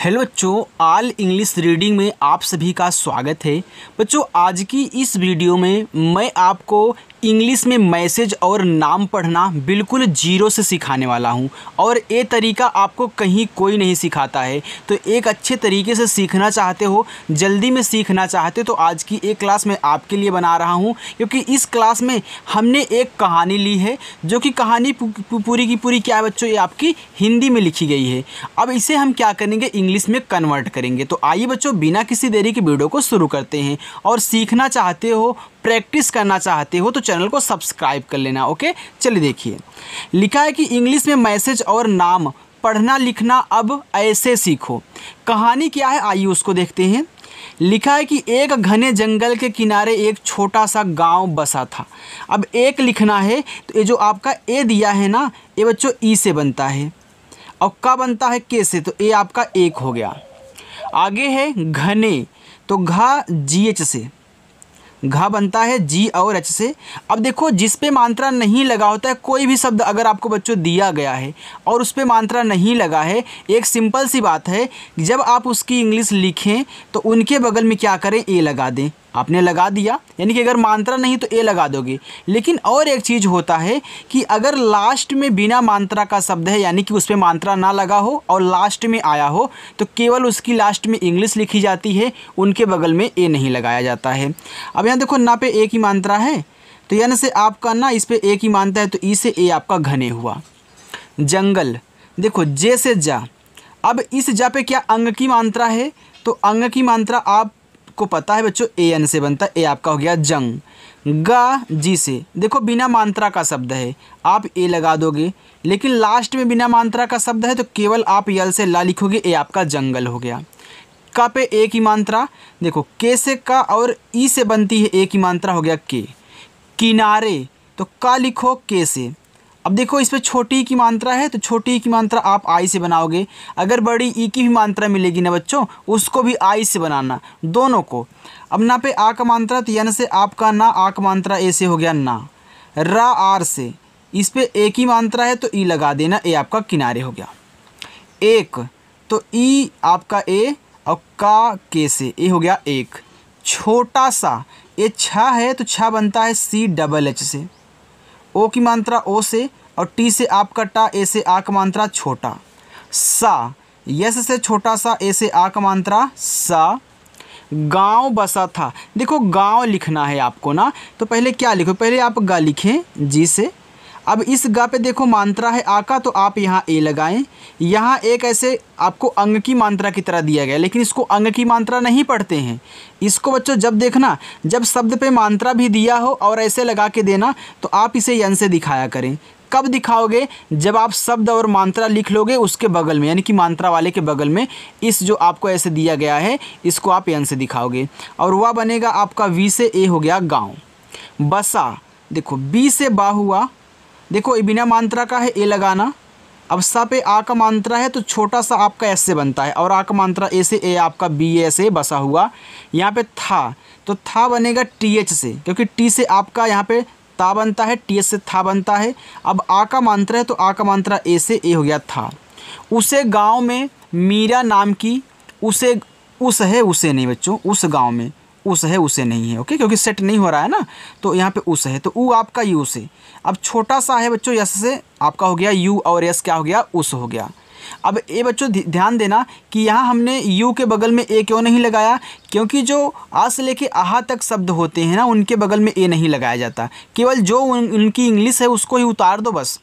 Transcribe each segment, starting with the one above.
Hello बच्चों, all English reading में आप सभी का स्वागत है। बच्चों, आज की इस वीडियो में मैं आपको इंग्लिश में मैसेज और नाम पढ़ना बिल्कुल जीरो से सिखाने वाला हूं और ये तरीका आपको कहीं कोई नहीं सिखाता है। तो एक अच्छे तरीके से सीखना चाहते हो, जल्दी में सीखना चाहते हो तो आज की एक क्लास मैं आपके लिए बना रहा हूं, क्योंकि इस क्लास में हमने एक कहानी ली है जो कि कहानी पूरी की पूरी क्या है बच्चों, ये आपकी हिंदी में लिखी गई है। अब इसे हम क्या करेंगे, इंग्लिश में कन्वर्ट करेंगे। तो आइए बच्चों, बिना किसी देरी के वीडियो को शुरू करते हैं। और सीखना चाहते हो, प्रैक्टिस करना चाहते हो तो चैनल को सब्सक्राइब कर लेना। ओके, चलिए देखिए, लिखा है कि इंग्लिश में मैसेज और नाम पढ़ना लिखना अब ऐसे सीखो। कहानी क्या है, आइए उसको देखते हैं। लिखा है कि एक घने जंगल के किनारे एक छोटा सा गांव बसा था। अब एक लिखना है तो ये जो आपका ए दिया है ना, ये बच्चों ई से बनता है और का बनता है के से, तो ये आपका एक हो गया। आगे है घने, तो घा जी एच से, घा बनता है जी और एच से। अब देखो, जिस पे मात्रा नहीं लगा होता है, कोई भी शब्द अगर आपको बच्चों दिया गया है और उस पे मात्रा नहीं लगा है, एक सिंपल सी बात है, जब आप उसकी इंग्लिश लिखें तो उनके बगल में क्या करें, ए लगा दें। आपने लगा दिया, यानी कि अगर मात्रा नहीं तो ए लगा दोगे। लेकिन और एक चीज़ होता है कि अगर लास्ट में बिना मात्रा का शब्द है, यानी कि उस पर मात्रा ना लगा हो और लास्ट में आया हो, तो केवल उसकी लास्ट में इंग्लिश लिखी जाती है, उनके बगल में ए नहीं लगाया जाता है। अब यहाँ देखो, ना पे ए की मात्रा है तो यानी से आपका ना इस पे ए की मात्रा है, तो ई से ए आपका घने हुआ। जंगल, देखो जे से जा। अब इस जा पे क्या अंग की मात्रा है, तो अंग की मात्रा आप को पता है बच्चों, ए एन से बनता है, ए आपका हो गया जंग। गा जी से, देखो बिना मात्रा का शब्द है, आप ए लगा दोगे। लेकिन लास्ट में बिना मात्रा का शब्द है तो केवल आप यल से ला लिखोगे, ए आपका जंगल हो गया। का पे ए की मात्रा, देखो के से का और ई से बनती है ए की मात्रा, हो गया के। किनारे, तो का लिखो के से। अब देखो, इस पर छोटी की मात्रा है तो छोटी की मात्रा आप आई से बनाओगे। अगर बड़ी ई की भी मात्रा मिलेगी ना बच्चों, उसको भी आई से बनाना, दोनों को। अब ना पे आ का मात्रा, तो यानी से आपका ना आ का मात्रा ए से हो गया ना। रा आर से, इस पे ए की मात्रा है तो ई लगा देना, ए आपका किनारे हो गया। एक, तो ई आपका ए और का के से, ए हो गया एक। छोटा सा, ये छा है तो छा बनता है सी डबल एच से। ओ की मात्रा ओ से और टी से आपका टा, ए से आ का मात्रा छोटा। सा, यस से छोटा सा, ए से आ का मात्रा सा। गांव बसा था, देखो गांव लिखना है आपको ना, तो पहले क्या लिखो, पहले आप गा लिखें जी से। अब इस गा पे देखो मात्रा है आ का, तो आप यहाँ ए लगाएं। यहाँ एक ऐसे आपको अंग की मात्रा की तरह दिया गया, लेकिन इसको अंग की मात्रा नहीं पढ़ते हैं। इसको बच्चों जब देखना, जब शब्द पे मात्रा भी दिया हो और ऐसे लगा के देना, तो आप इसे यन से दिखाया करें। कब दिखाओगे, जब आप शब्द और मात्रा लिख लोगे उसके बगल में, यानी कि मात्रा वाले के बगल में इस जो आपको ऐसे दिया गया है, इसको आप यन से दिखाओगे। और वह बनेगा आपका वी से ए हो गया गाँव। बसा, देखो बी से बा हुआ, देखो ये बिना मात्रा का है, ए लगाना। अब सा पे आ का मात्रा है तो छोटा सा आपका एस से बनता है, और आ का मात्रा ए से, ए आपका बी ए से बसा हुआ। यहाँ पे था, तो था बनेगा टी एच से, क्योंकि टी से आपका यहाँ पे ता बनता है, टी एच से था बनता है। अब आ का मात्रा है तो आ का मात्रा ए से, ए हो गया था। उसे गाँव में मीरा नाम की, उसे उस है उसे नहीं बच्चों, उस गाँव में उस है उसे नहीं है। ओके, क्योंकि सेट नहीं हो रहा है ना, तो यहाँ पे उस है, तो ऊ आपका यू से। अब छोटा सा है बच्चों, यस से आपका हो गया यू और यस क्या हो गया, उस हो गया। अब ये बच्चों ध्यान देना कि यहाँ हमने यू के बगल में ए क्यों नहीं लगाया, क्योंकि जो आ से लेके आहा तक शब्द होते हैं ना, उनके बगल में ए नहीं लगाया जाता। केवल जो उनकी इंग्लिश है उसको ही उतार दो बस।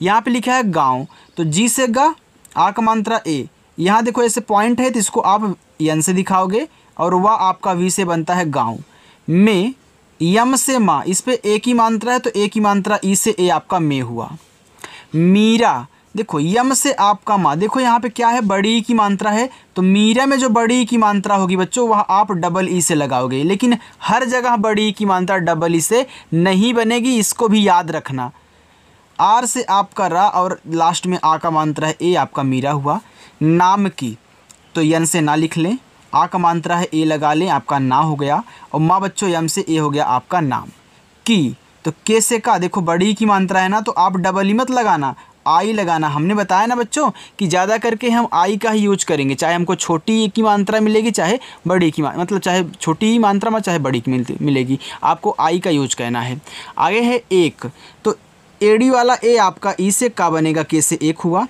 यहाँ पे लिखा है गाँव, तो जी से गा, आ का मात्रा ए। यहाँ देखो ऐसे पॉइंट है तो इसको आप यन से दिखाओगे, और वह आपका वी से बनता है गाँव। में, यम से माँ, इस पे ए की मात्रा है तो ए की मात्रा ई से, ए आपका में हुआ। मीरा, देखो यम से आपका माँ, देखो यहाँ पे क्या है, बड़ी की मात्रा है, तो मीरा में जो बड़ी की मात्रा होगी बच्चों, वह आप डबल ई से लगाओगे। लेकिन हर जगह बड़ी की मात्रा डबल ई से नहीं बनेगी, इसको भी याद रखना। आर से आपका रा और लास्ट में आ का मात्रा है, ए आपका मीरा हुआ। नाम की, तो यन से ना लिख लें, आ का मात्रा है, ए लगा लें, आपका ना हो गया। और माँ बच्चों यम से, ए हो गया आपका नाम। की, तो के से का, देखो बड़ी की मात्रा है ना, तो आप डबल ई मत लगाना, आई लगाना। हमने बताया ना बच्चों कि ज़्यादा करके हम आई का ही यूज करेंगे, चाहे हमको छोटी की मात्रा मिलेगी चाहे बड़ी की मतलब चाहे छोटी ही मात्रा में चाहे बड़ी की मिलेगी, आपको आई का यूज करना है। आगे है एक, तो एडी वाला ए आपका ई से का बनेगा, के से एक हुआ।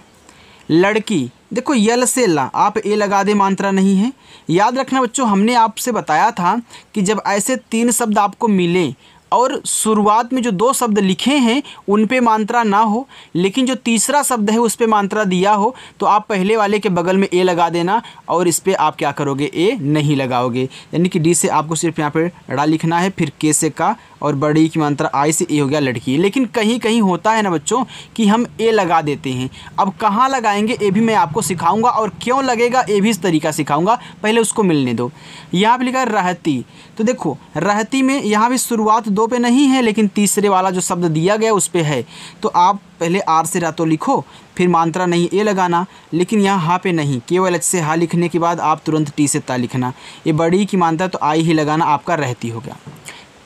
लड़की, देखो यल से ला, आप ए लगा दे, मात्रा नहीं है। याद रखना बच्चों, हमने आपसे बताया था कि जब ऐसे 3 शब्द आपको मिले और शुरुआत में जो 2 शब्द लिखे हैं उन पे मात्रा ना हो, लेकिन जो तीसरा शब्द है उस पे मात्रा दिया हो, तो आप पहले वाले के बगल में ए लगा देना और इस पे आप क्या करोगे, ए नहीं लगाओगे। यानी कि डी से आपको सिर्फ यहाँ पे ड़ा लिखना है, फिर के से का, और बड़ी की मात्रा आई से ए हो गया लड़की। लेकिन कहीं कहीं होता है ना बच्चों कि हम ए लगा देते हैं। अब कहाँ लगाएंगे ये भी मैं आपको सिखाऊंगा, और क्यों लगेगा ये भी इस तरीका सिखाऊंगा, पहले उसको मिलने दो। यहाँ पे लिखा है रहती, तो देखो रहती में यहाँ भी शुरुआत 2 पे नहीं है, लेकिन तीसरे वाला जो शब्द दिया गया उस पे है, तो आप पहले आर से रातो लिखो, फिर मात्रा नहीं ए लगाना। लेकिन यहाँ हा पे नहीं, केवल एच से हा लिखने के बाद आप तुरंत टी से ता लिखना। ये बड़ी की मात्रा तो आई ही लगाना, आपका रहती हो गया।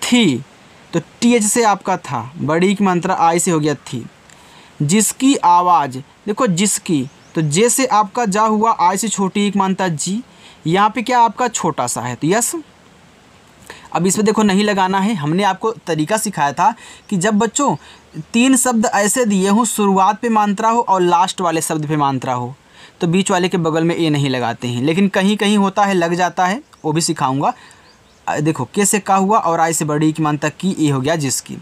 थी, तो टी एच से आपका था, बड़ी की मात्रा आई से हो गया थी। जिसकी आवाज़, देखो जिसकी, तो जे से आपका जा हुआ, आई से छोटी एक मात्रा जी, यहाँ पे क्या आपका छोटा सा है, तो यस। अब इसमें देखो नहीं लगाना है, हमने आपको तरीका सिखाया था कि जब बच्चों 3 शब्द ऐसे दिए हों, शुरुआत पे मात्रा हो और लास्ट वाले शब्द पे मात्रा हो, तो बीच वाले के बगल में ए नहीं लगाते हैं। लेकिन कहीं कहीं होता है लग जाता है, वो भी सिखाऊंगा। देखो के से का हुआ और आई से बड़ी की मात्रा की, ए हो गया जिसकी।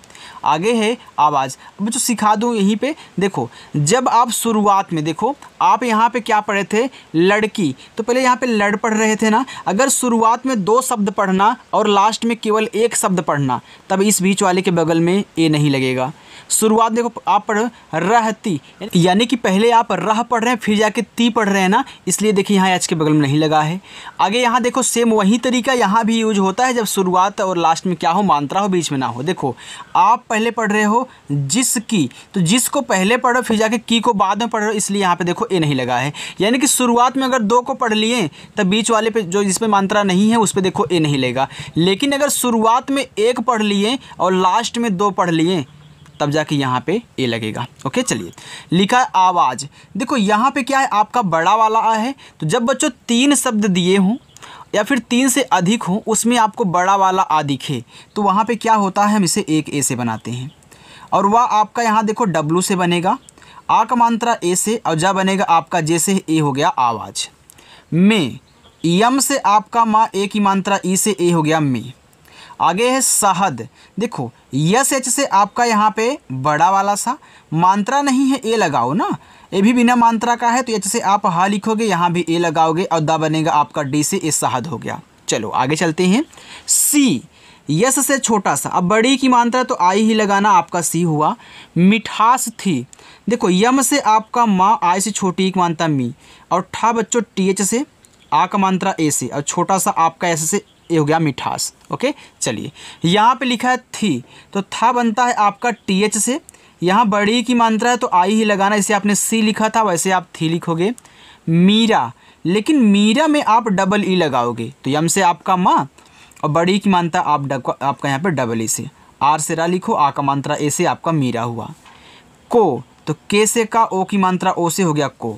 आगे है आवाज़। अब बच्चों सिखा दूँ यहीं पे, देखो जब आप शुरुआत में, देखो आप यहाँ पे क्या पढ़े थे, लड़की, तो पहले यहाँ पे लड़ पढ़ रहे थे ना। अगर शुरुआत में 2 शब्द पढ़ना और लास्ट में केवल 1 शब्द पढ़ना, तब इस बीच वाले के बगल में ए नहीं लगेगा। शुरुआत देखो आप पढ़ रहती, यानी कि पहले आप रह पढ़ रहे हैं फिर जाके ती पढ़ रहे हैं ना, इसलिए देखिए यहाँ एच के बगल में नहीं लगा है। आगे यहाँ देखो सेम वही तरीका यहाँ भी यूज होता है, जब शुरुआत और लास्ट में क्या हो, मात्रा हो, बीच में ना हो। देखो आप पहले पढ़ रहे हो जिसकी, तो जिसको पहले पढ़ो फिर जाके की को बाद में पढ़ रहे हो, इसलिए यहाँ पे देखो ए नहीं लगा है। यानी कि शुरुआत में अगर 2 को पढ़ लिए तब बीच वाले पे जो जिसमें मात्रा नहीं है उस पर देखो ए नहीं लेगा। लेकिन अगर शुरुआत में 1 पढ़ लिए और लास्ट में 2 पढ़ लिए, तब जाके यहाँ पे ए लगेगा। ओके चलिए, लिखा है आवाज़। देखो यहाँ पे क्या है, आपका बड़ा वाला आ है, तो जब बच्चों 3 शब्द दिए हों या फिर 3 से अधिक हो, उसमें आपको बड़ा वाला आ दिखे, तो वहाँ पे क्या होता है, हम इसे एक ए से बनाते हैं। और वह आपका यहाँ देखो डब्लू से बनेगा, आ का मात्रा ए से, और जा बनेगा आपका जे से, ए हो गया आवाज़। में, यम से आपका माँ, ए की मात्रा ई से, ए हो गया में। आगे है शहद। देखो यस एच से आपका यहाँ पे बड़ा वाला सा, मात्रा नहीं है, ए लगाओ ना, ए भी बिना मात्रा का है, तो एच से आप हा लिखोगे, यहाँ भी ए लगाओगे, और दा बनेगा आपका डी से, ए शहद हो गया। चलो आगे चलते हैं। सी, यस से छोटा सा, अब बड़ी की मात्रा तो आई ही लगाना, आपका सी हुआ। मिठास थी, देखो यम से आपका माँ, आई से छोटी एक मात्रा मी, और ठा बच्चों टी एच से, आ का मात्रा ए से, और छोटा सा आपका एस से, ये हो गया मिठास। ओके चलिए, यहाँ पे लिखा है थी, तो था बनता है आपका टी एच से, यहाँ बड़ी की मात्रा है तो आई ही लगाना, इसे आपने सी लिखा था वैसे आप थी लिखोगे। मीरा, लेकिन मीरा में आप डबल ई लगाओगे, तो यम से आपका माँ और बड़ी की मात्रा आपका यहाँ पे डबल ई से, आर से रा लिखो, आ का मात्रा ए से, आपका मीरा हुआ। को, तो के से का, ओ की मात्रा ओ से हो गया को।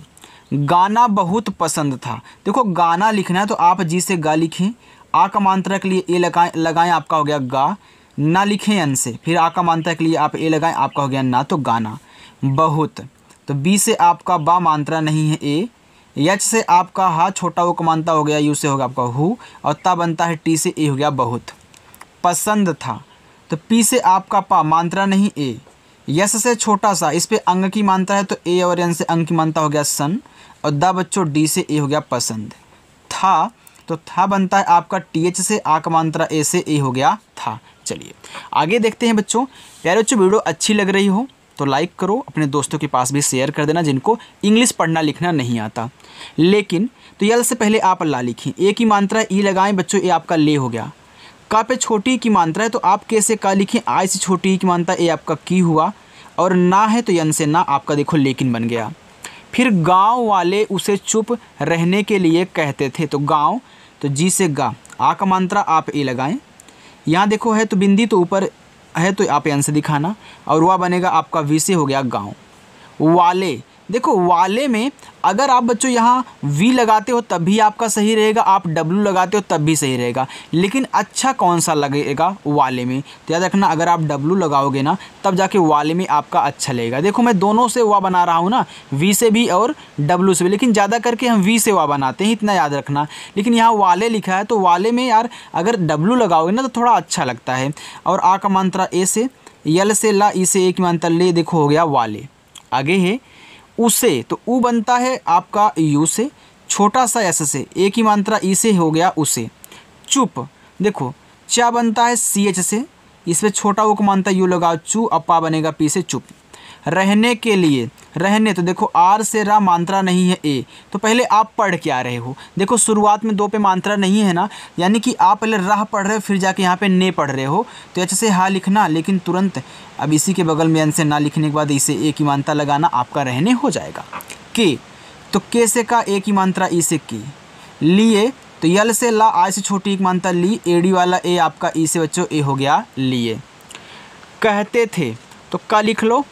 गाना बहुत पसंद था, देखो गाना लिखना है तो आप जी से गा लिखें, आ का मात्रा के लिए ए लगाएं, आपका हो गया गा। ना लिखें एन से, फिर आ का मात्रा के लिए आप ए लगाएं, आपका हो गया ना, तो गाना। बहुत, तो बी से आपका बा, मात्रा नहीं है ए। एच से आपका हा, छोटा वो का मात्रा हो गया, यू से होगा आपका हु, और ता बनता है टी से, ए हो गया बहुत। पसंद था, तो पी से आपका पा, मात्रा नहीं ए। यस से छोटा सा, इस पे अंग की मात्रा है तो ए, और एन से अंग की मात्रा हो गया सन, और दा बच्चों डी से, ए हो गया पसंद। था, तो था बनता है आपका टी एच से, आ का मात्रा ए से, ए हो गया था। चलिए आगे देखते हैं बच्चों। प्यारे बच्चों, वीडियो अच्छी लग रही हो तो लाइक करो, अपने दोस्तों के पास भी शेयर कर देना जिनको इंग्लिश पढ़ना लिखना नहीं आता। लेकिन तो यल से पहले आप ला लिखें, ए की मात्रा ई लगाएं बच्चों, ए आपका ले हो गया। का पे छोटी की मात्रा है तो आप के से का लिखें, आई से छोटी की मात्रा, ए आपका की हुआ, और ना है तो यन से ना, आपका देखो लेकिन बन गया। फिर गाँव वाले उसे चुप रहने के लिए कहते थे, तो गाँव, तो जी से गा, आ का मात्रा आप ए लगाएं, यहाँ देखो है तो बिंदी तो ऊपर है तो आप एन से दिखाना, और वह बनेगा आपका वी से, हो गया गाँव। वाले। देखो वाले में अगर आप बच्चों यहाँ वी लगाते हो तब भी आपका सही रहेगा, आप डब्लू लगाते हो तब भी सही रहेगा, लेकिन अच्छा कौन सा लगेगा वाले में, तो याद रखना अगर आप डब्लू लगाओगे ना तब जाके वाले में आपका अच्छा लगेगा। देखो मैं दोनों से वा बना रहा हूँ ना, वी से भी और डब्लू से भी, लेकिन ज़्यादा करके हम वी से वा बनाते हैं, इतना याद रखना। लेकिन यहाँ वाले लिखा है तो वाले में यार अगर डब्लू लगाओगे ना तो थोड़ा अच्छा लगता है। और आ का मात्रा ए से, यल से ला, ई से ए की मात्रा ले, देखो हो गया वाले। आगे है उसे, तो ऊ बनता है आपका यू से, छोटा सा एस से, ए की मात्रा ई से हो गया उसे। चुप, देखो चा बनता है सी एच से, इसमें छोटा ऊ को मानता यू लगाओ चू, अपा बनेगा पी से चुप। रहने के लिए, रहने, तो देखो आर से रा मात्रा नहीं है ए, तो पहले आप पढ़ के आ रहे हो। देखो शुरुआत में दो पे मात्रा नहीं है ना, यानी कि आप पहले राह पढ़ रहे हो फिर जाके यहाँ पे ने पढ़ रहे हो, तो एच से हा लिखना, लेकिन तुरंत अब इसी के बगल में एन से ना लिखने के बाद इसे ए की मात्रा लगाना, आपका रहने हो जाएगा। के, तो के से का ए की मात्रा ई से की। लिए, तो यल से ला, आई से छोटी एक मात्रा ली, एडी वाला ए आपका ई से बच्चों ए हो गया लिए। कहते थे, तो का लिख लो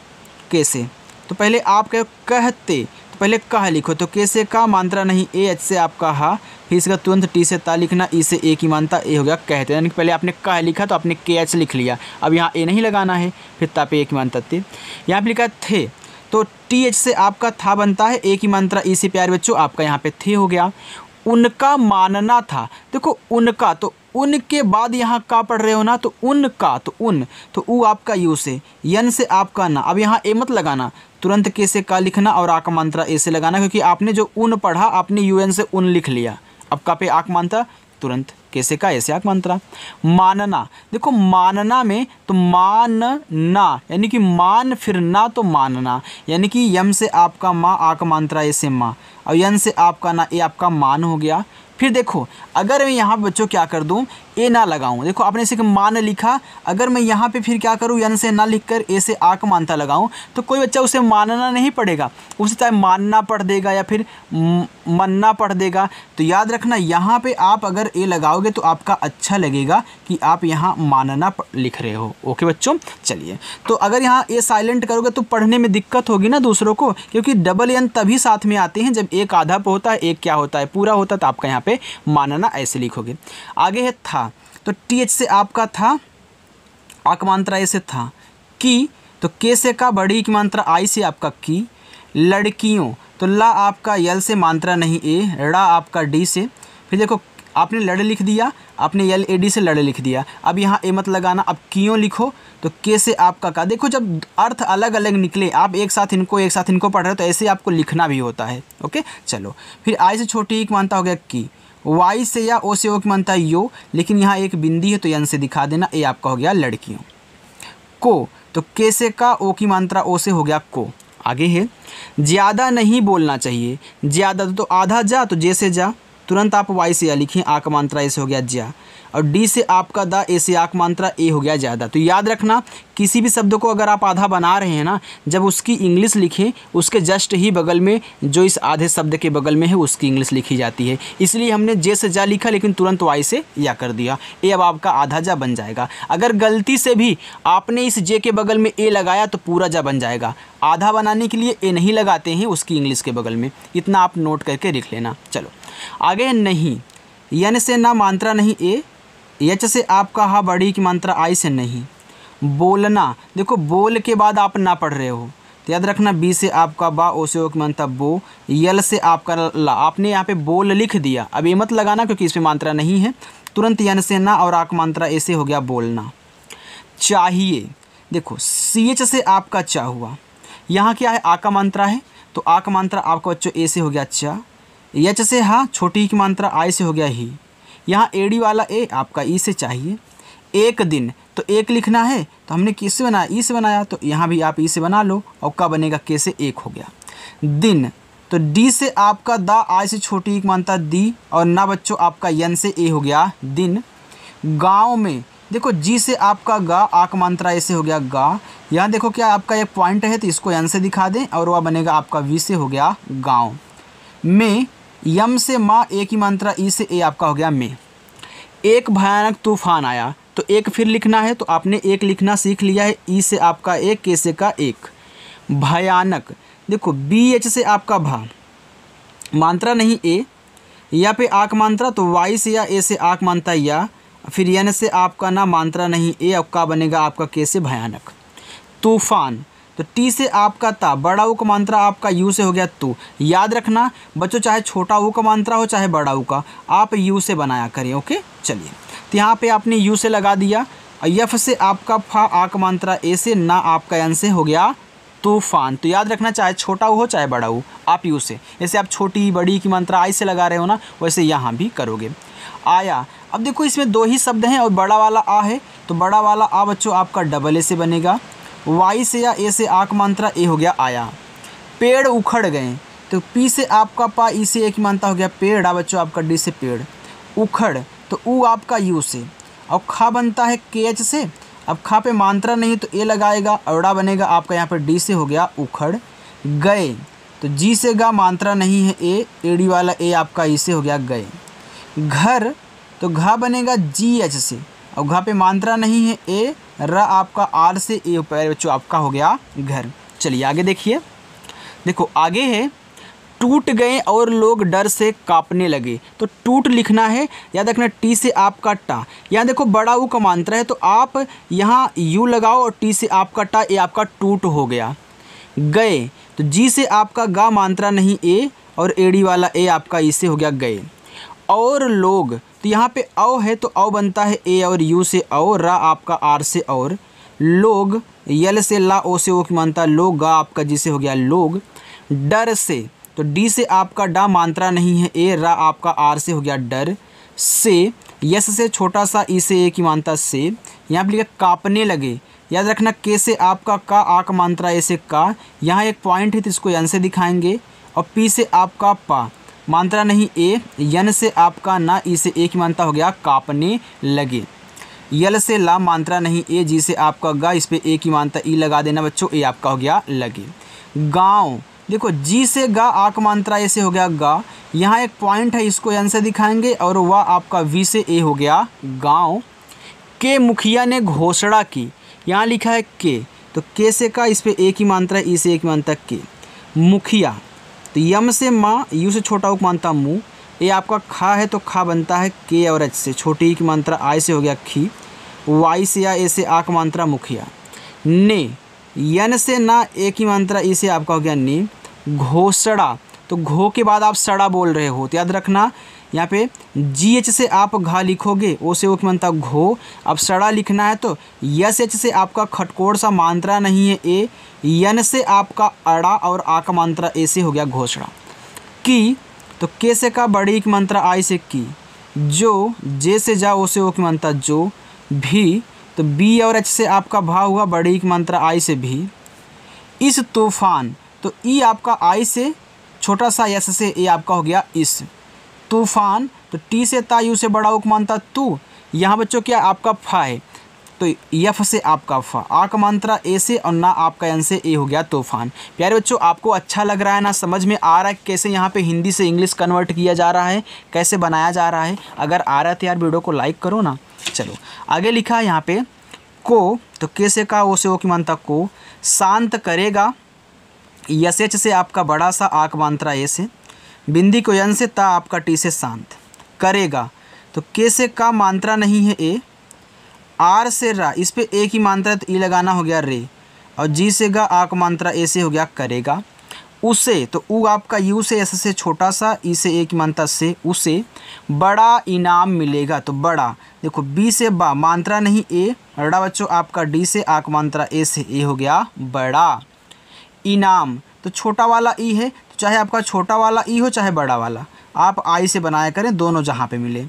कैसे, तो पहले आप कहो कहते, तो पहले कह लिखो, तो कैसे का मात्रा नहीं ए, एच से आपका हा, फिर इसका तुरंत टी से ता लिखना, ई से ए की मात्रा ए हो गया कहते, यानी कि पहले आपने कह लिखा तो आपने के एच लिख लिया, अब यहाँ ए नहीं लगाना है, फिर ता पे ए की मात्रा थे। यहाँ पे लिखा थे, तो टी एच से आपका था बनता है, ए की मात्रा ई से प्यारे बच्चों आपका यहाँ पे थे हो गया। उनका मानना था, देखो उनका, तो उनके बाद यहाँ का पढ़ रहे हो ना, तो उनका, तो उन, तो ऊ आपका यू से, यन से आपका ना, अब यहाँ ए मत लगाना, तुरंत के से का लिखना और आ का मात्रा ए से लगाना, क्योंकि आपने जो उन पढ़ा आपने यू एन से उन लिख लिया, अब का पे आक मात्रा तुरंत कैसे का ऐसे आक मात्रा। मानना, देखो मानना में तो मानना, यानी कि मान फिर ना तो मानना, यानी कि यम से आपका माँ, आक मात्रा ऐसे माँ, और यन से आपका ना, ए आपका मान हो गया। फिर देखो अगर मैं यहाँ बच्चों क्या कर दूँ, ए ना लगाऊँ, देखो आपने इसे मान लिखा, अगर मैं यहाँ पे फिर क्या करूँ, यन से ना लिखकर ए से आक मानता लगाऊँ, तो कोई बच्चा उसे मानना नहीं पढ़ेगा, उसे चाहे मानना पढ़ देगा या फिर मन्ना पढ़ देगा। तो याद रखना यहाँ पे आप अगर ए लगाओगे तो आपका अच्छा लगेगा कि आप यहाँ मानना लिख रहे हो। ओके बच्चों, चलिए, तो अगर यहाँ ए साइलेंट करोगे तो पढ़ने में दिक्कत होगी ना दूसरों को, क्योंकि डबल एन तभी साथ में आते हैं जब एक आधा पे होता है, एक क्या होता है पूरा होता है, तो आपका यहाँ पे मानना ऐसे लिखोगे। आगे है था, तो टी एच से आपका था, आक मात्रा ऐसे था। की, तो के से का बड़ी की मात्रा आई से आपका की। लड़कियों, तो ला आपका यल से मात्रा नहीं ए, ड़ा आपका डी से, फिर देखो आपने लड़ लिख दिया, आपने यल ए डी से लड़ लिख दिया, अब यहाँ ए मत लगाना, अब क्यों लिखो, तो के से आपका का। देखो जब अर्थ अलग अलग निकले, आप एक साथ इनको पढ़ रहे हो तो ऐसे आपको लिखना भी होता है। ओके चलो, फिर आई से छोटी एक मानता हो गया की, वाई से या ओ से ओ की मानता है यो, लेकिन यहाँ एक बिंदी है तो यन से दिखा देना, ए आपका हो गया लड़कियों। को, तो के से का, ओ की मात्रा ओ से हो गया को। आगे है ज़्यादा नहीं बोलना चाहिए, ज़्यादा तो आधा जा, तो जे से जा, तुरंत आप वाई से या लिखें, आक मात्रा ए से हो गया जा, और डी से आपका दा, ए से आक मात्रा ए हो गया ज़्यादा। तो याद रखना किसी भी शब्द को अगर आप आधा बना रहे हैं ना, जब उसकी इंग्लिश लिखें उसके जस्ट ही बगल में जो इस आधे शब्द के बगल में है उसकी इंग्लिश लिखी जाती है, इसलिए हमने जे से जा लिखा लेकिन तुरंत वाई से या कर दिया, ए अब आपका आधा जा बन जाएगा। अगर गलती से भी आपने इस जे के बगल में ए लगाया तो पूरा जा बन जाएगा, आधा बनाने के लिए ए नहीं लगाते हैं उसकी इंग्लिश के बगल में, इतना आप नोट करके लिख लेना। चलो आगे नहीं, यन से ना मात्रा नहीं ए, एच से आपका हा बड़ी की मात्रा आई से नहीं। बोलना, देखो बोल के बाद आप ना पढ़ रहे हो तो याद रखना, बी से आपका बा, ओ से ओ की मात्रा बो, यल से आपका ला, आपने यहाँ पे बोल लिख दिया, अब ये मत लगाना क्योंकि इस पर मात्रा नहीं है, तुरंत यन से ना और आक मात्रा ऐसे हो गया बोलना। चाहिए, देखो सी एच से आपका चा हुआ, यहाँ क्या है आका मात्रा है, तो आक मात्रा आपका बच्चों ए से हो गया चा, एच से हा छोटी की मात्रा आई से हो गया ही, यहाँ एडी वाला ए आपका ई से चाहिए। एक दिन, तो एक लिखना है तो हमने किस से बनाया, ई से बनाया, तो यहाँ भी आप ई से बना लो, और का बनेगा के से एक हो गया। दिन, तो डी से आपका दा, आई से छोटी एक मानता दी, और ना बच्चों आपका यन से ए हो गया दिन। गाँव में, देखो जी से आपका गा, आक मात्रा ऐसे हो गया गा, यहाँ देखो क्या आपका एक पॉइंट है तो इसको यन से दिखा दें, और वह बनेगा आपका वी से हो गया गाँव। में, यम से माँ, ए की मात्रा ई से ए आपका हो गया में। एक भयानक तूफान आया, तो एक फिर लिखना है तो आपने एक लिखना सीख लिया है, ई से आपका एक, के से का एक। भयानक, देखो बी एच से आपका भा, मात्रा नहीं ए, या पे आक मात्रा, तो वाई से या ए से आक मात्रा या, फिर एन से आपका ना मात्रा नहीं ए, अब का बनेगा आपका के से भयानक। तूफान, तो टी से आपका ता, बड़ा ऊ का मात्रा आपका यू से हो गया तू। याद रखना बच्चों, चाहे छोटा ऊ का मात्रा हो चाहे बड़ा ऊ का, आप यू से बनाया करें। ओके चलिए, तो यहाँ पे आपने यू से लगा दिया। यफ से आपका फा, आक मात्रा ए से, ना आपका एन से हो गया तूफान। तो याद रखना चाहे छोटा ऊ हो चाहे बड़ा ऊ, आप यू से, जैसे आप छोटी बड़ी की मात्रा आई से लगा रहे हो ना, वैसे यहाँ भी करोगे। आया, अब देखो इसमें दो ही शब्द हैं और बड़ा वाला आ है, तो बड़ा वाला आ बच्चों आपका डबल ए से बनेगा। वाई से या ए से आक मात्रा ए हो गया आया। पेड़ उखड़ गए, तो पी से आपका पा, ई से एक मात्रा हो गया पेड़, आ बच्चों आपका डी से पेड़। उखड़, तो ऊ आपका यू से। अब खा बनता है के एच से, अब खा पे मात्रा नहीं तो ए लगाएगा, औड़ा बनेगा आपका यहाँ पर डी से हो गया उखड़ गए। तो जी से गा, मात्रा नहीं है ए, एडी वाला ए आपका ई से हो गया गए। घर, तो घा बनेगा जी एच से, और घा पे मात्रा नहीं है ए, र आपका आर से ए बच्चों आपका हो गया घर। चलिए आगे देखिए, देखो आगे है टूट गए और लोग डर से कांपने लगे। तो टूट लिखना है, याद रखना टी से आपका टा। यहाँ देखो बड़ा ऊ का मात्रा है, तो आप यहाँ यू लगाओ और टी से आपका टा, ए आपका टूट हो गया। गए, तो जी से आपका गा, मात्रा नहीं ए, और एडी वाला ए आपका ई से हो गया गए। और लोग, तो यहाँ पे औ है तो औ बनता है ए और यू से औ, रा आपका आर से और। लोग, यल से ला, ओ से ओ की मानता, लोग गा आपका जी से हो गया लोग। डर से, तो डी से आपका डा, मात्रा नहीं है ए, रा आपका आर से हो गया डर से। यस से छोटा सा ई से ए की मानता से। यहाँ पे लिखा कांपने लगे, याद रखना के से आपका का, आक मात्रा ए से का। यहाँ एक पॉइंट है तो इसको एन से दिखाएंगे। और पी से आपका पा, मात्रा नहीं ए, यन से आपका ना, ई से ए की मात्रा हो गया कांपने लगे। यल से ला, मात्रा नहीं ए, जी से आपका गा, इस पे ए की मात्रा ई लगा देना बच्चों, ए आपका हो गया लगे। गाँव, देखो जी से गा, आक मात्रा ए से हो गया गा। यहाँ एक पॉइंट है, इसको एन से दिखाएंगे, और वह आपका वी से ए हो गया गाँव। के मुखिया ने घोषणा की, यहाँ लिखा है के, तो के से का, इस पे ए की मात्रा, ई से ए की मात्रा के। मुखिया, तो यम से माँ, यू से छोटा उक मानता मुँह, ये आपका खा है तो खा बनता है के और एच से, छोटी की मात्रा आई से हो गया खी। वाई से या ए से आक मात्रा मुखिया। ने, यन से ना, ए की मात्रा ई से आपका हो गया ने। घोषणा, तो घो के बाद आप सड़ा बोल रहे हो, तो याद रखना यहाँ पे जी एच से आप घा लिखोगे, ओ से ओ की मात्रा घो। अब सड़ा लिखना है तो यस एच से आपका खटकोड़ सा, मात्रा नहीं है ए, यन से आपका अड़ा, और आ का मात्रा ए से हो गया घोषणा। की, तो के से का, बड़ी की मात्रा आई से की। जो, जे से जा, ओ से ओ की मात्रा जो। भी, तो बी और एच से आपका भा हुआ, बड़ी की मात्रा आई से भी। इस तूफान, तो ई आपका आई से, छोटा सा यस से ए आपका हो गया इस। तूफान, तो टी से ता, यू से बड़ा उक मानता तू। यहाँ बच्चों क्या आपका फा है, तो यफ से आपका फा, आ का मात्रा ए से, और ना आपका एन से ए हो गया तूफान। प्यारे बच्चों, आपको अच्छा लग रहा है ना, समझ में आ रहा है कैसे यहाँ पे हिंदी से इंग्लिश कन्वर्ट किया जा रहा है, कैसे बनाया जा रहा है? अगर आ रहा है तो यार वीडियो को लाइक करो ना। चलो आगे लिखा है यहाँ पे को, तो के से का, ओ से ओ की मानता को। शांत करेगा, यस एच से आपका बड़ा सा, आक मात्रा ए से। बिंदी को यन से, ता आपका टी से शांत करेगा, तो के से का, मात्रा नहीं है ए, आर से रा, इस पे ए की मात्रा तो ई लगाना हो गया रे, और जी से गा, आक मात्रा ए से हो गया करेगा। उसे, तो ऊ आपका यू से एस से छोटा सा, ई से ए की मात्रा से। उसे बड़ा इनाम मिलेगा, तो बड़ा, देखो बी से बा, मात्रा नहीं ए, बड़ा बच्चों आपका डी से, आक मात्रा ए से ए हो गया बड़ा। इनाम, तो छोटा वाला ई है, तो चाहे आपका छोटा वाला ई हो चाहे बड़ा वाला, आप आई से बनाया करें, दोनों जहाँ पे मिले।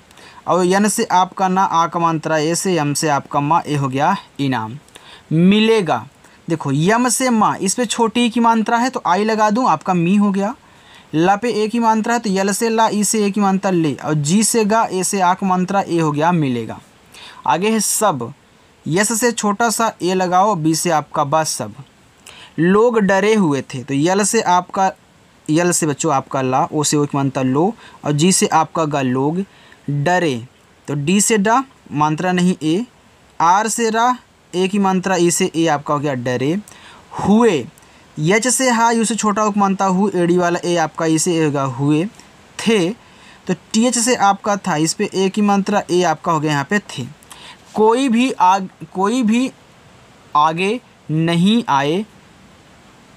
और यन से आपका ना, आ का मात्रा ए से, यम से आपका माँ, ए हो गया इनाम। मिलेगा, देखो यम से माँ, इस पे छोटी की मात्रा है तो आई लगा दूँ, आपका मी हो गया। ला पे ए की मात्रा है तो यल से ला, ई से ए की मात्रा ले, और जी से गा, ए से आ का मात्रा ए हो गया मिलेगा। आगे है सब, यस से छोटा सा ए लगाओ, बी से आपका बा सब। लोग डरे हुए थे, तो यल से आपका, यल से बच्चों आपका ला, ओ से ओ की मात्रा लो, और जी से आपका गा लोग। डरे, तो डी से डा, मात्रा नहीं ए, आर से रा, ए की मात्रा ई से ए आपका हो गया डरे। हुए, यच से हा, यू से छोटा उपमानता हु, एड़ी वाला ए आपका ई से ए होगा हुए, थे। तो टी एच से आपका था, इस पे ए की मात्रा, ए आपका हो गया यहाँ पे थे। कोई भी आगे नहीं आए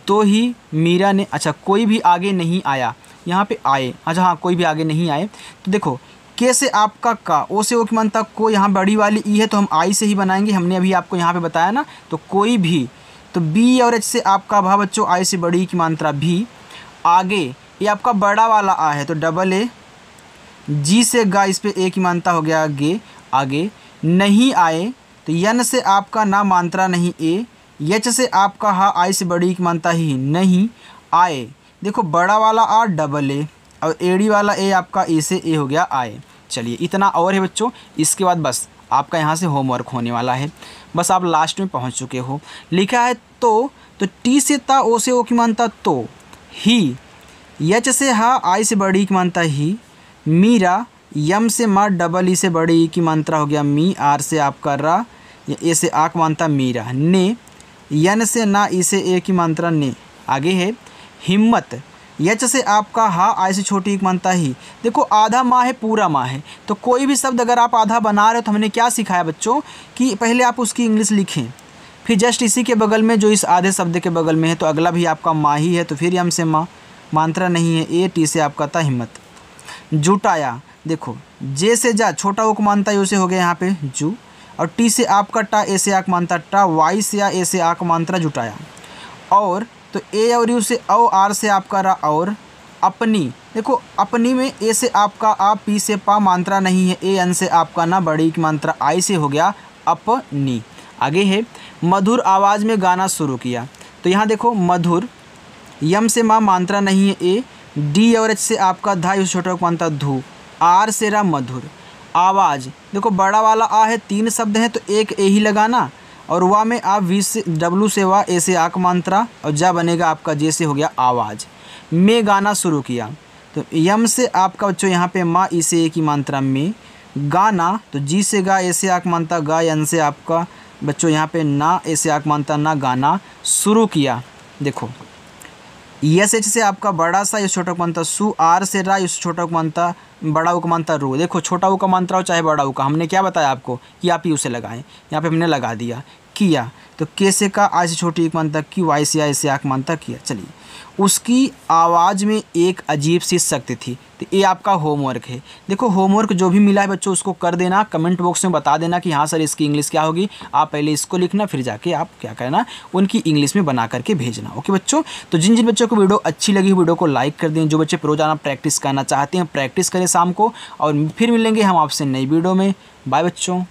तो ही मीरा ने, अच्छा कोई भी आगे नहीं आया, यहाँ पे आए, अच्छा हाँ कोई भी आगे नहीं आए। तो देखो के से आपका का, ओ से ओ की मात्रा को, यहाँ बड़ी वाली ई है तो हम आई से ही बनाएंगे, हमने अभी आपको यहाँ पे बताया ना। तो कोई भी, तो बी और एच से आपका भा बच्चों आई से बड़ी की मात्रा भी, आगे ये आपका बड़ा वाला आ है तो डबल ए, जी से गा, इस पे ए की मात्रा हो गया आगे, आगे नहीं आए तो यन से आपका ना मात्रा नहीं ए, यच से आपका हा, आई से बड़ी की मात्रा ही नहीं आए। देखो बड़ा वाला आ डबल ए और एड़ी वाला ए आपका ए से ए हो गया आए। चलिए इतना और है बच्चों, इसके बाद बस आपका यहाँ से होमवर्क होने वाला है, बस आप लास्ट में पहुँच चुके हो। लिखा है तो टी से ता, ओ से ओ की मात्रा तो, ही, यच से हा, आई से बड़ी की मात्रा ही, मीरा, यम से मा, डबल ई से बड़ी ई की मात्रा हो गया मी, आर से आपका रा, या ए से आक मात्रा मीरा, ने, यन से ना, ई से ए की मात्रा ने। आगे है हिम्मत, यच से आपका हा, आई से छोटी एक मात्रा ही। देखो आधा माह है, पूरा माह है, तो कोई भी शब्द अगर आप आधा बना रहे हो तो हमने क्या सिखाया बच्चों कि पहले आप उसकी इंग्लिश लिखें, फिर जस्ट इसी के बगल में जो इस आधे शब्द के बगल में है तो अगला भी आपका माँ ही है, तो फिर यम से माँ, मात्रा नहीं है ए, टी से आपका था हिम्मत। जुटाया, देखो जे से जा, छोटा उक मानता यू से हो गया यहाँ पे जू, और टी से आपका टा, ए से आक मानता टा, वाई से या ए से आक मात्रा जुटाया। और तो ए और यू से औ, आर से आपका रा और, अपनी, देखो अपनी में ए से आपका आ, पी से पा, मात्रा नहीं है ए, एन से आपका ना, बड़ी की मात्रा आई से हो गया अपनी। आगे है मधुर आवाज़ में गाना शुरू किया, तो यहाँ देखो मधुर, यम से माँ, मात्रा नहीं है ए, डी और एच से आपका धा, यू छोटा मात्रा धू, आर से रा मधुर। आवाज़, देखो बड़ा वाला आ है, तीन शब्द हैं तो एक ए ही लगाना, और वाह में आप वी से, डब्लू से वाह, ए से आक मात्रा, और जा बनेगा आपका जे से हो गया आवाज़। में गाना शुरू किया, तो यम से आपका बच्चों यहाँ पे माँ, ई से ए की मात्रा में, गाना तो जी से गा, ए से आक मात्रा गा, यन से आपका बच्चों यहाँ पे ना, ए से आक मात्रा ना, गाना शुरू किया। देखो यस एच से आपका बड़ा सा, ये छोटा उपमानता सु, आर से रा, इस छोटा उपमानता, बड़ा उपमानता रू। देखो छोटा उ का मात्रा हो चाहे बड़ा उ का, हमने क्या बताया आपको कि आप यू से लगाएं, यहाँ पे हमने लगा दिया। किया तो के से का, आई से छोटी एक मात्रा की, वाई से आई से आक मात्रा किया। चलिए उसकी आवाज़ में एक अजीब सी शक्ति थी, तो ये आपका होमवर्क है। देखो होमवर्क जो भी मिला है बच्चों उसको कर देना, कमेंट बॉक्स में बता देना कि हाँ सर इसकी इंग्लिश क्या होगी। आप पहले इसको लिखना, फिर जाके आप क्या करना उनकी इंग्लिश में बना करके भेजना। ओके बच्चों, तो जिन जिन बच्चों को वीडियो अच्छी लगी वीडियो को लाइक कर दें। जो बच्चे रोजाना प्रैक्टिस करना चाहते हैं प्रैक्टिस करें शाम को, और फिर मिलेंगे हम आपसे नई वीडियो में। बाय बच्चों।